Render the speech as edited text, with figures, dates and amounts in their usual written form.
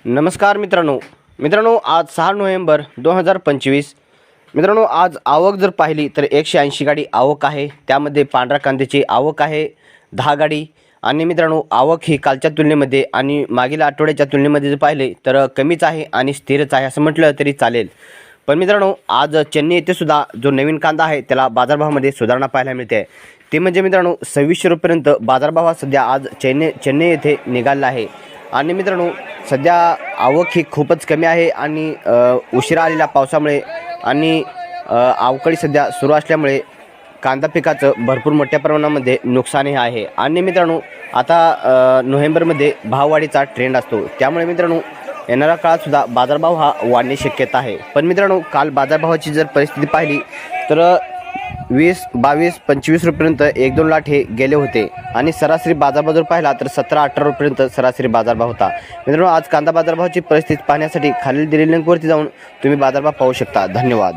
नमस्कार मित्रांनो आज 6 नोव्हेंबर 2025 मित्रांनो आज आवक जर पाहिली तर 180 गाडी आवक आहे। त्यामध्ये पांढऱ्या कांद्याची आवक आहे 10 गाडी आणि मित्रांनो आवक ही कालच्या तुलनेमध्ये आणि मागील आठवड्याच्या तुलनेमध्ये जर पाहिले तर कमीच आहे आणि स्थिरच आहे असं म्हटलं तरी चालेल। पण मित्रांनो आज चेन्नई येथे सुद्धा जो नवीन कांदा आहे त्याला बाजारभावामध्ये सुधारणा पाहायला मिळते आहे। ते म्हणजे मित्रांनो 2600 रुपयांपर्यंत बाजारभाव हा सध्या आज चेन्नई येथे निघाला आहे। आणि मित्रांनो सध्या आवक ही खूपच कमी आहे आणि उशिरा आलेल्या पावसामुळे आणि अवकाळी सध्या सुरू असल्यामुळे कांदा पिकाचं भरपूर मोठ्या प्रमाणामध्ये नुकसानही आहे। आणि मित्रांनो आता नोव्हेंबरमध्ये भाववाढीचा ट्रेंड असतो, त्यामुळे मित्रांनो येणाऱ्या काळात सुद्धा बाजारभाव हा वाढण्याची शक्यता आहे। पण मित्रांनो काल बाजारभावाची जर परिस्थिती पाहिली तर 20, 22, 25 रुपयांपर्यंत 1-2 लाट हे गेले होते आणि सरासरी बाजारभाव जर पाहिला तर 17-18 रुपयांपर्यंत सरासरी बाजारभाव होता। मित्रांनो आज कांदा बाजारभावाची परिस्थिती पाहण्यासाठी खालील दिलेल्या लिंकवरती जाऊन तुम्ही बाजारभाव पाहू शकता। धन्यवाद।